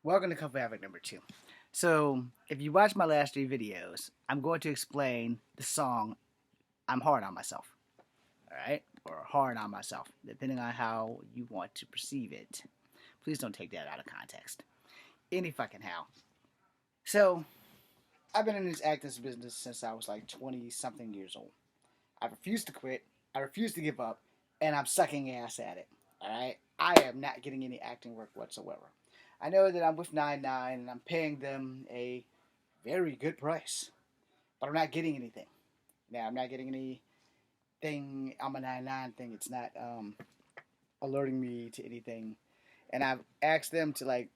Welcome to Kung Fu Havoc number 2. So, if you watch my last 3 videos, I'm going to explain the song I'm Hard on Myself. Alright? Or Hard on Myself, depending on how you want to perceive it. Please don't take that out of context. Any fucking how. So, I've been in this acting business since I was like 20 something years old. I refuse to quit, I refuse to give up, and I'm sucking ass at it. Alright? I am not getting any acting work whatsoever. I know that I'm with 99 and I'm paying them a very good price, but I'm not getting anything. Now, I'm not getting anything on my 99 thing. It's not alerting me to anything. And I've asked them to like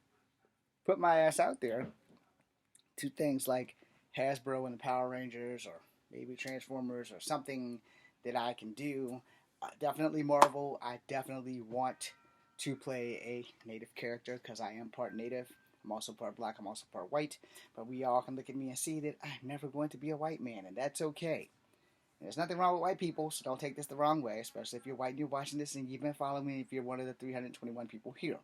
put my ass out there to things like Hasbro and the Power Rangers or maybe Transformers or something that I can do. Definitely Marvel. I definitely want to play a native character because I am part native. I'm also part black. I'm also part white. But we all can look at me and see that I'm never going to be a white man, and that's okay. And there's nothing wrong with white people, so don't take this the wrong way, especially if you're white and you're watching this and you've been following me if you're one of the 321 people here.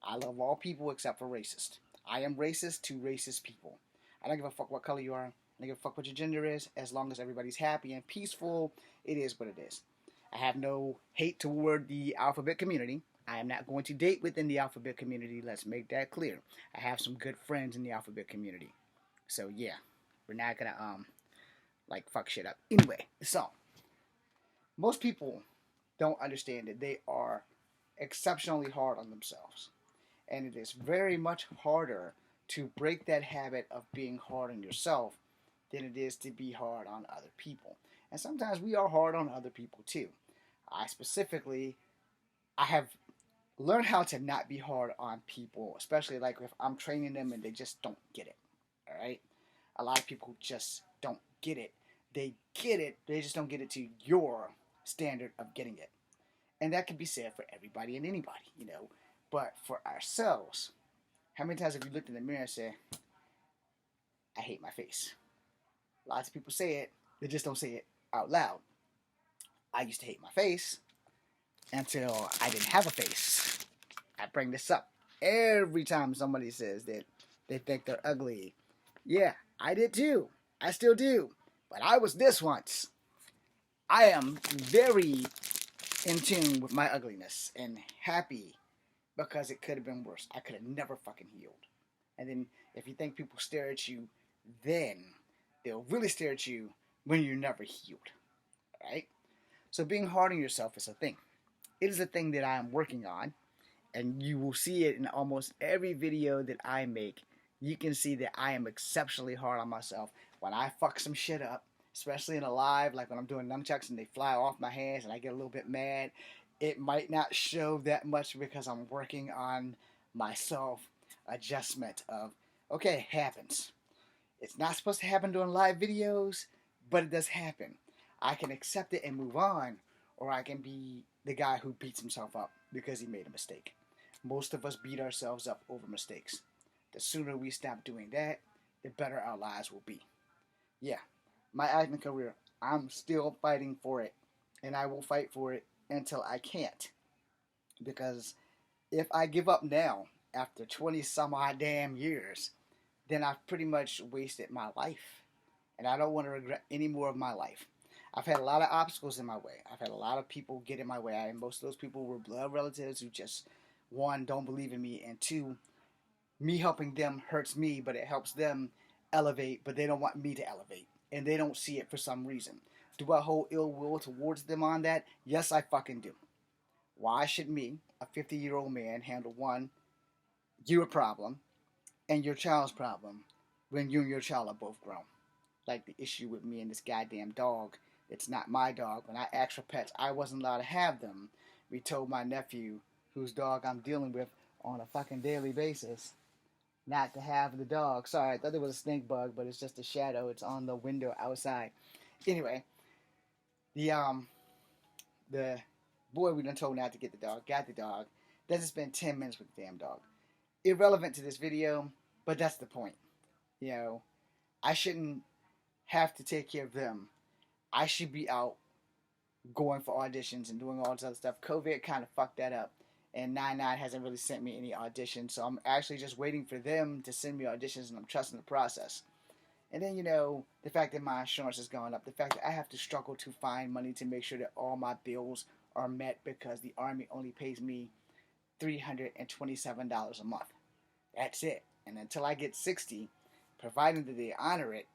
I love all people except for racist. I am racist to racist people. I don't give a fuck what color you are. I don't give a fuck what your gender is. As long as everybody's happy and peaceful, it is what it is. I have no hate toward the alphabet community. I am not going to date within the alphabet community. Let's make that clear. I have some good friends in the alphabet community. So yeah, we're not gonna like fuck shit up. Anyway, so most people don't understand that they are exceptionally hard on themselves. And it is very much harder to break that habit of being hard on yourself than it is to be hard on other people. And sometimes we are hard on other people too. I have learned how to not be hard on people, especially like if I'm training them and they just don't get it. All right? A lot of people just don't get it. They get it, they just don't get it to your standard of getting it. And that can be said for everybody and anybody. But for ourselves, how many times have you looked in the mirror and said, I hate my face? Lots of people say it, they just don't say it out loud. I used to hate my face until I didn't have a face. I bring this up every time somebody says that they think they're ugly. Yeah, I did too. I still do. But I was this once. I am very in tune with my ugliness and happy because it could have been worse. I could have never fucking healed. And then if you think people stare at you, then they'll really stare at you when you're never healed. Right? So being hard on yourself is a thing. It is a thing that I am working on, and you will see it in almost every video that I make. You can see that I am exceptionally hard on myself when I fuck some shit up, especially in a live, like when I'm doing nunchucks and they fly off my hands and I get a little bit mad. It might not show that much because I'm working on my self adjustment of, okay, it happens. It's not supposed to happen during live videos, but it does happen. I can accept it and move on, or I can be the guy who beats himself up because he made a mistake. Most of us beat ourselves up over mistakes. The sooner we stop doing that, the better our lives will be. Yeah, my acting career, I'm still fighting for it, and I will fight for it until I can't. Because if I give up now, after 20 some odd damn years, then I've pretty much wasted my life. And I don't want to regret any more of my life. I've had a lot of obstacles in my way. I've had a lot of people get in my way. And most of those people were blood relatives who just, one, don't believe in me, and two, me helping them hurts me, but it helps them elevate, but they don't want me to elevate. And they don't see it for some reason. Do I hold ill will towards them on that? Yes, I fucking do. Why should me, a 50-year-old man, handle one, your problem, and your child's problem when you and your child are both grown? Like the issue with me and this goddamn dog. It's not my dog. When I asked for pets, I wasn't allowed to have them. We told my nephew, whose dog I'm dealing with on a fucking daily basis, not to have the dog. Sorry, I thought it was a stink bug, but it's just a shadow. It's on the window outside. Anyway, the the boy we done told not to get the dog got the dog. Doesn't spend 10 minutes with the damn dog. Irrelevant to this video, but that's the point. You know, I shouldn't have to take care of them. I should be out going for auditions and doing all this other stuff. COVID kind of fucked that up. and 99 hasn't really sent me any auditions, so I'm actually just waiting for them to send me auditions, and I'm trusting the process. And then, the fact that my insurance is going up, the fact that I have to struggle to find money to make sure that all my bills are met because the Army only pays me $327 a month. That's it. And until I get 60, providing that they honor it,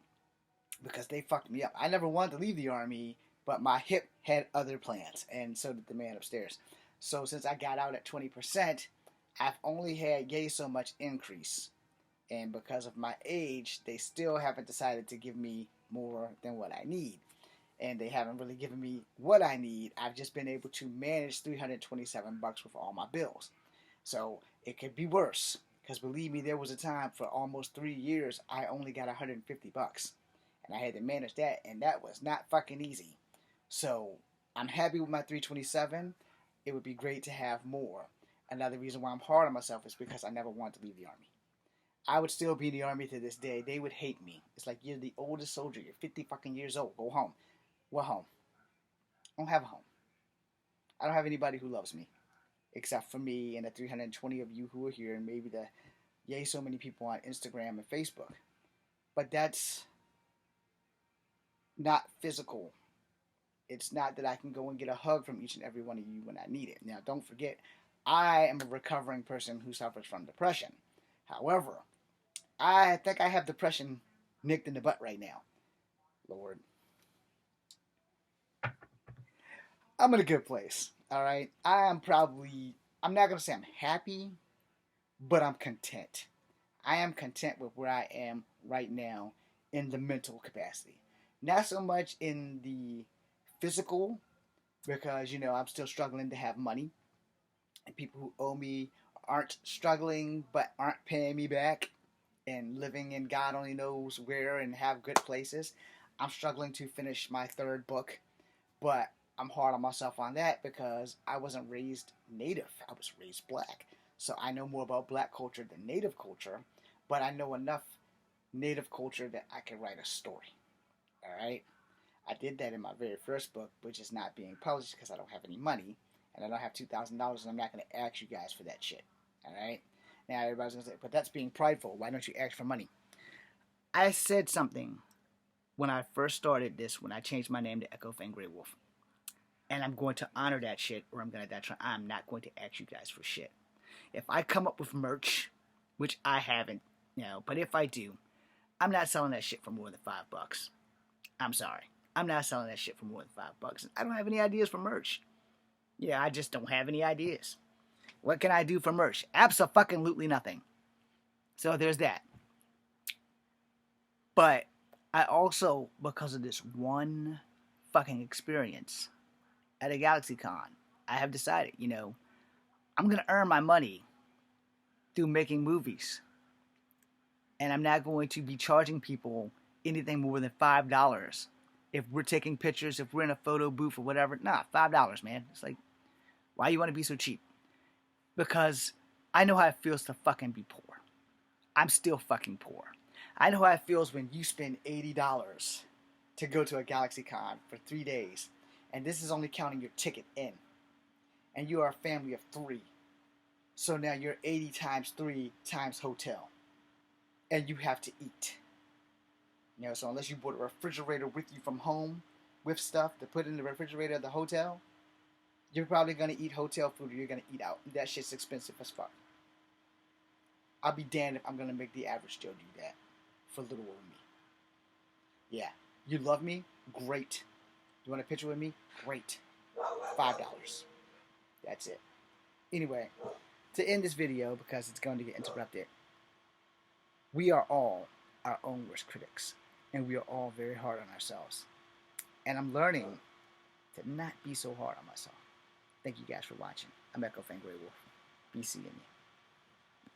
because they fucked me up. I never wanted to leave the Army, but my hip had other plans, and so did the man upstairs. So since I got out at 20%, I've only had yay so much increase. And because of my age, they still haven't decided to give me more than what I need. And they haven't really given me what I need. I've just been able to manage $327 with all my bills. So it could be worse. Because believe me, there was a time for almost 3 years I only got $150. And I had to manage that, and that was not fucking easy. So I'm happy with my 327. It would be great to have more. Another reason why I'm hard on myself is because I never wanted to leave the Army. I would still be in the Army to this day. They would hate me. It's like, you're the oldest soldier. You're 50 fucking years old. Go home. What home? I don't have a home. I don't have anybody who loves me. Except for me and the 320 of you who are here, and maybe the yay so many people on Instagram and Facebook. But that's not physical. It's not that I can go and get a hug from each and every one of you when I need it. Now, don't forget, I am a recovering person who suffers from depression. However, I think I have depression nicked in the butt right now. Lord. I'm in a good place. All right. I'm not going to say I'm happy, but I'm content. I am content with where I am right now in the mental capacity. Not so much in the physical, because, I'm still struggling to have money. And people who owe me aren't struggling, but aren't paying me back and living in God only knows where and have good places. I'm struggling to finish my third book, but I'm hard on myself on that because I wasn't raised native. I was raised black. So I know more about black culture than native culture, but I know enough native culture that I can write a story. All right? I did that in my very first book, which is not being published because I don't have any money and I don't have $2,000, and I'm not going to ask you guys for that shit. All right? Now everybody's going to say, but that's being prideful. Why don't you ask for money? I said something when I first started this, when I changed my name to Echo Fang Grey Wolf. And I'm going to honor that shit, or I'm going to die trying. I'm not going to ask you guys for shit. If I come up with merch, which I haven't, but if I do, I'm not selling that shit for more than $5. I'm sorry. I'm not selling that shit for more than $5. I don't have any ideas for merch. Yeah, I just don't have any ideas. What can I do for merch? Abso-fucking-lutely nothing. So there's that. But I also, because of this one fucking experience at a GalaxyCon, I have decided, I'm going to earn my money through making movies. And I'm not going to be charging people anything more than $5 if we're taking pictures, if we're in a photo booth or whatever. Nah, $5, man. It's like, why you want to be so cheap? Because I know how it feels to fucking be poor. I'm still fucking poor. I know how it feels when you spend $80 to go to a GalaxyCon for 3 days, and this is only counting your ticket in, and you are a family of 3. So now you're 80 times 3 times hotel, and you have to eat. So unless you brought a refrigerator with you from home with stuff to put in the refrigerator of the hotel, you're probably going to eat hotel food or you're going to eat out. That shit's expensive as fuck. I'll be damned if I'm going to make the average Joe do that for little old me. Yeah. You love me? Great. You want a picture with me? Great. $5. That's it. Anyway, to end this video, because it's going to get interrupted, we are all our own worst critics. And we are all very hard on ourselves. And I'm learning to not be so hard on myself. Thank you guys for watching. I'm Echo Fang Grey Wolf. Be seeing you.